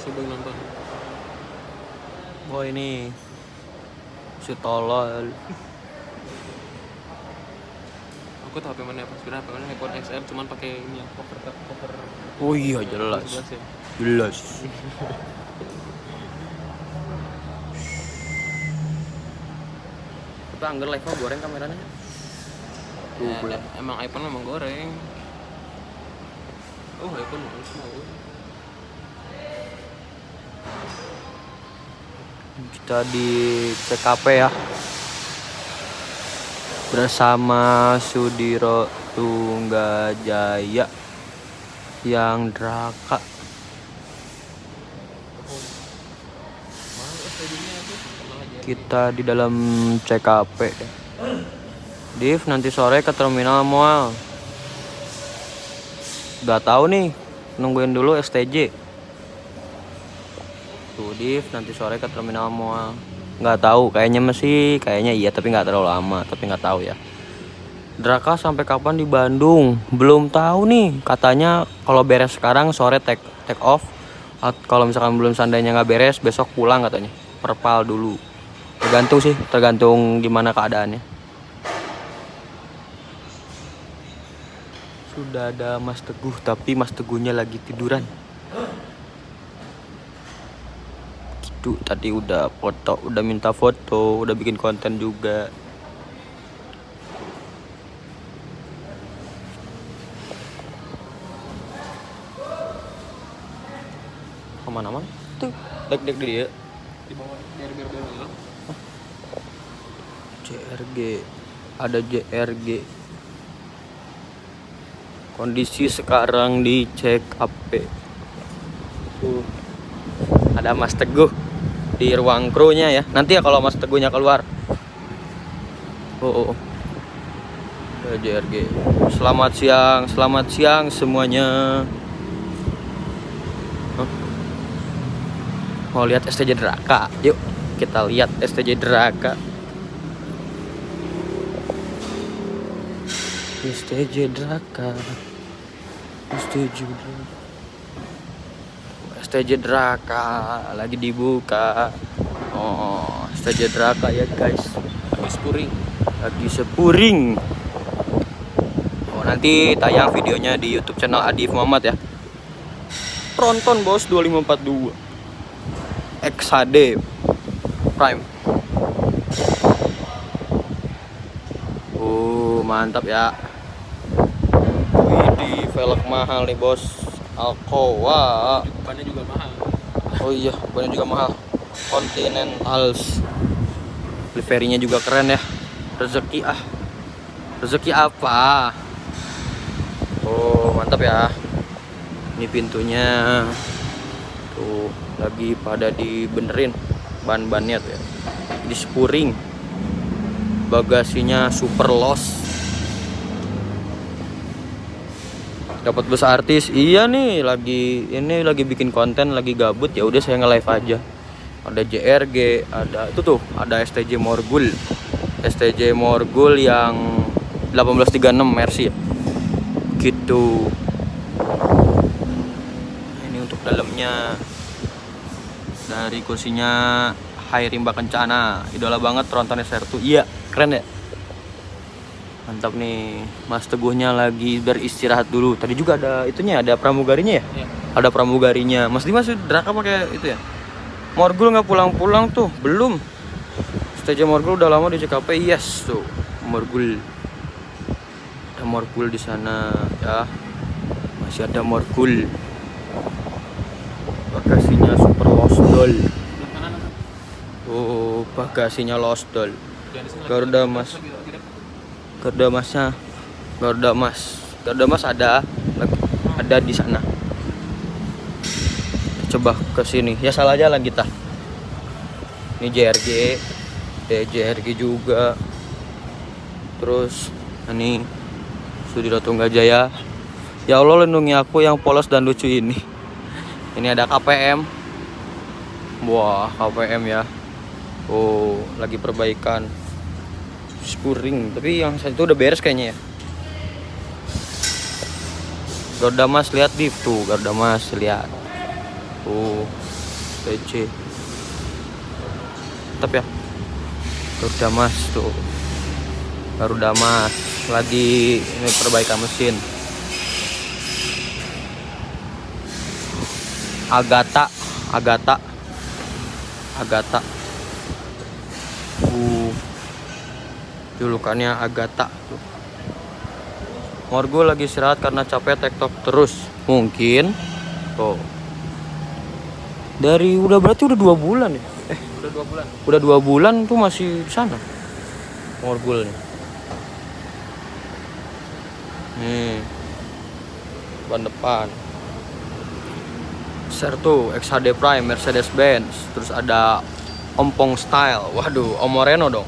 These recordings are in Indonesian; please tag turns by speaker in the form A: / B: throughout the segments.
A: coba nonton.
B: Oh ini si tolol.
A: Aku tahu HP mana pas sebenarnya HP mana iPhone XR cuman pakai ini ya, cover.
B: Oh iya jelas.
A: 11 ya.
B: Jelas. Tapi anggar live goreng kameranya.
A: Ya, emang iPhone memang goreng. Oh iPhone mau.
B: Kita di TKP ya. Bersama Sudiro Tunggajaya yang Draka. Kita di dalam CKP. Div nanti sore ke terminal Mual. Gak tahu nih, nungguin dulu STJ. Tuh Div nanti sore ke terminal Mual. Nggak tahu, kayaknya iya tapi nggak terlalu lama, tapi nggak tahu ya. Draka sampai kapan di Bandung? Belum tahu nih. Katanya kalau beres sekarang sore take off. Kalau misalkan belum seandainya nggak beres besok pulang katanya. Perpal dulu. Tergantung sih, tergantung gimana keadaannya. Sudah ada Mas Teguh, tapi Mas Teguhnya lagi tiduran. Gitu, tadi udah foto, udah minta foto, udah bikin konten juga. Kemana-mana? Tuh, dek dia.
A: Di bawah biar dulu.
B: JRG, ada JRG. Kondisi sekarang di check up. Tuh, ada Mas Teguh di ruang krunya ya. Nanti ya kalau Mas Teguhnya keluar. Oh. Ada JRG. Selamat siang semuanya. Mau lihat STJ Draka? Yuk, kita lihat STJ Draka. STJ Draka. STJ Draka lagi dibuka. Oh, STJ Draka ya guys. Lagi sepuring. Oh, nanti tayang videonya di YouTube channel Adif Muhammad ya. Tronton bos 2542. XHD Prime. Mantap ya. Widih, velg mahal nih bos. Alcoa.
A: Bannya juga mahal.
B: Oh iya, bannya juga mahal. Continentals. Liverynya juga keren ya. Rezeki apa? Oh, mantap ya. Ini pintunya. Tuh, lagi pada dibenerin ban-bannya tuh ya. Di spuring. Bagasinya super loss. Dapat bus artis. Iya nih, lagi bikin konten, lagi gabut ya udah saya nge-live aja. Ada JRG, ada itu tuh, ada STJ Morgul. STJ Morgul yang 1836 Mercy ya. Gitu. Ini untuk dalamnya. Dari kursinya Hai Rimba Kencana, idola banget Tronton SR2. Iya, keren ya. Mantap nih, Mas Teguhnya lagi beristirahat dulu. Tadi juga ada itunya, ada pramugarinya ya?
A: Iya.
B: Ada pramugarinya. Mas Dimas Draka pakai itu ya? Morgul nggak pulang-pulang tuh, belum. STJ Morgul udah lama di CKP, yes tuh. Morgul. Ada Morgul di sana ya. Masih ada Morgul. Bagasinya super losdol. Oh, bagasinya losdol. Garuda Mas. Garuda Mas ada di sana. Coba ke sini. Ya salah jalan kita. Ini JRG juga. Terus ini Sudiro Tunggajaya. Ya Allah lindungi aku yang polos dan lucu ini. Ini ada KPM. Wah, KPM ya. Oh, lagi perbaikan. Spuring, tapi yang satu udah beres kayaknya ya. Garuda Mas lihat Div tuh, Garuda Mas lihat. PC. Tetap ya. Garuda Mas tuh. Garuda Mas lagi ini perbaikan mesin. Agatha. Julukannya Agatha tuh. Morgul lagi istirahat karena capek TikTok terus. Mungkin tuh. Berarti udah 2 bulan ya?
A: Udah 2 bulan.
B: Udah 2 bulan tuh masih di sana. Morgul nih. Nih. Ban depan. Sertu XHD Prime Mercedes Benz, terus ada Ompong Style. Waduh, Om Moreno dong.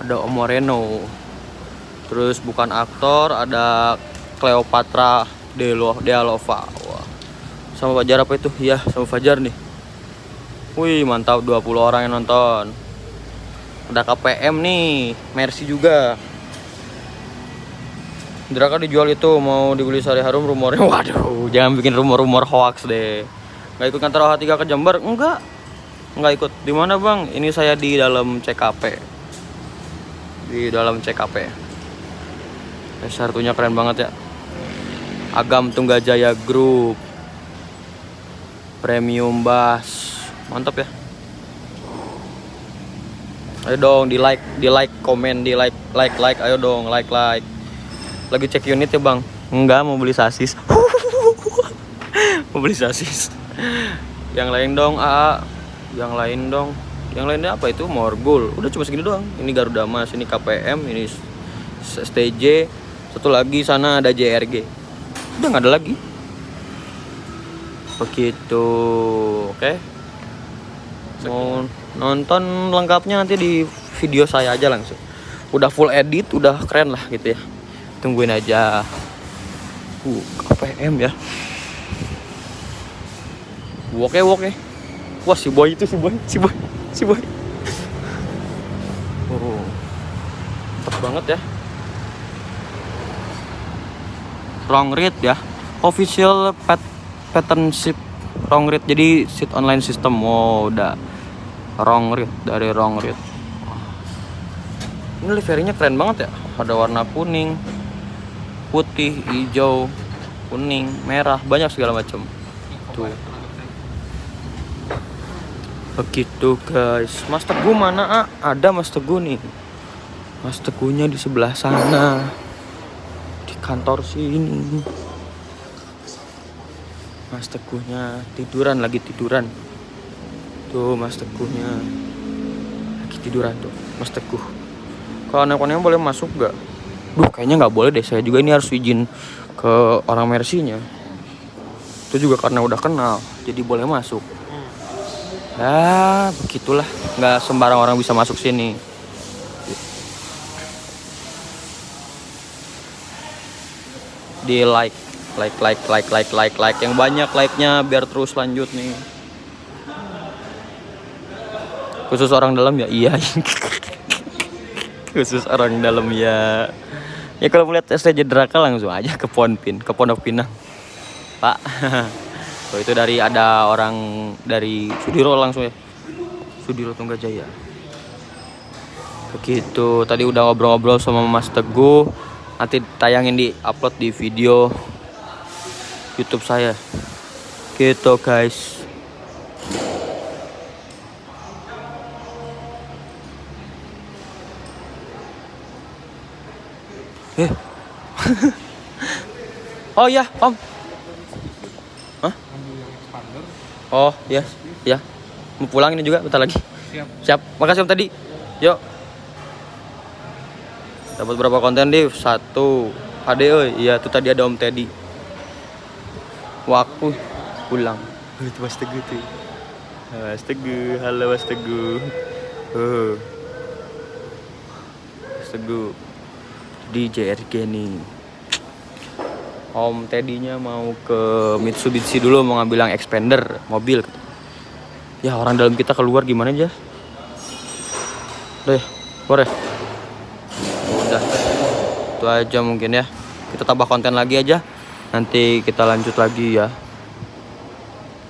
B: Ada Om Moreno. Terus bukan aktor, ada Cleopatra de Alova. Wah. Sama Fajar apa itu? Ya, sama Fajar nih. Wih, mantap, 20 orang yang nonton. Ada KPM nih, Mercy juga. Draka dijual itu, mau dibeli Sari Harum rumornya. Waduh, jangan bikin rumor-rumor hoax deh. Nggak ikut kantor OH3 ke Jember? Enggak ikut. Di mana bang? Ini saya di dalam CKP. Di dalam CKP. Kartunya keren banget ya. Agam Tunggajaya Group. Premium Bass. Mantap ya. Ayo dong, di like, komen, like, ayo dong, like. Lagi cek unit ya bang? Enggak, mau beli sasis. Mau beli sasis. Yang lain dong, Yang lainnya apa itu? Morgul. Udah cuma segini doang. Ini Garuda Mas, ini KPM, ini STJ. Satu lagi sana ada JRG. Udah nggak ada lagi. Begitu, oke. Mau nonton lengkapnya nanti di video saya aja langsung. Udah full edit, udah keren lah gitu ya. Tungguin aja. KPM ya. Woke. Wah, si boy. Mantap banget ya. Wrong read ya. Official partnership wrong read. Jadi seat online system. Oh, udah wrong read dari wrong read. Ini liverynya keren banget ya. Ada warna kuning, putih, hijau, kuning, merah, banyak segala macam. Tuh. Begitu guys. Mas Teguh mana? Ada Mas Teguh nih. Mas Teguhnya di sebelah sana. Di kantor sini. Mas Teguhnya lagi tiduran. Tuh Mas Teguhnya lagi tiduran tuh. Mas Teguh. Kalau anak-anaknya boleh masuk gak? Kayaknya nggak boleh deh. Saya juga ini harus izin ke orang Mercy-nya. Itu juga karena udah kenal, jadi boleh masuk. Ya, begitulah. Nggak sembarang orang bisa masuk sini. Di like. Yang banyak like-nya biar terus lanjut nih. Khusus orang dalam ya? Iya. Khusus orang dalam ya. Ya kalau melihat STJ Draka langsung aja ke Pondok Pinang. Pak. Oh, itu ada orang dari Sudiro langsung ya. Sudiro Tunggajaya. Begitu. Tadi udah ngobrol-ngobrol sama Mas Teguh. Nanti tayangin upload di video YouTube saya. Gitu guys. Oh iya, Om. Hah? Oh, iya. Ya. Mau pulang ini juga bentar lagi. Siap. Makasih Om tadi. Yuk. Dapat berapa konten, Div? 1. HD euy. Iya, tuh tadi ada Om Teddy. Waktu pulang. Itu Mas Teguh tuh. Mas Teguh, halo Mas Teguh. Mas Teguh. Di JRG nih. Om Teddy-nya mau ke Mitsubishi dulu, mau ngambil yang expander mobil. Ya orang dalam kita keluar gimana aja. Udah ya, keluar ya. Udah. Itu aja mungkin ya. Kita tambah konten lagi aja. Nanti kita lanjut lagi ya.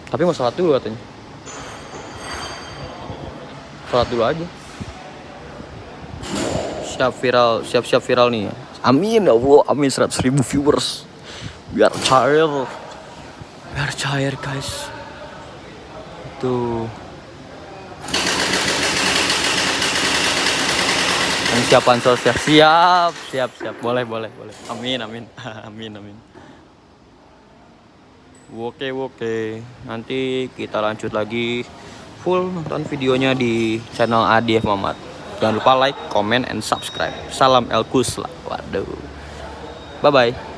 B: Tapi mau sholat dulu katanya. Sholat dulu aja. Siap-siap viral nih. Amin ya Allah, amin 100.000 viewers. Biar cair guys. Tuh. Yang siapan sosial siap. Boleh. Amin. Amin. Oke. Nanti kita lanjut lagi full nonton videonya di channel ADF Mamat. Jangan lupa like, comment, and subscribe. Salam El Kusla. Waduh. Bye-bye.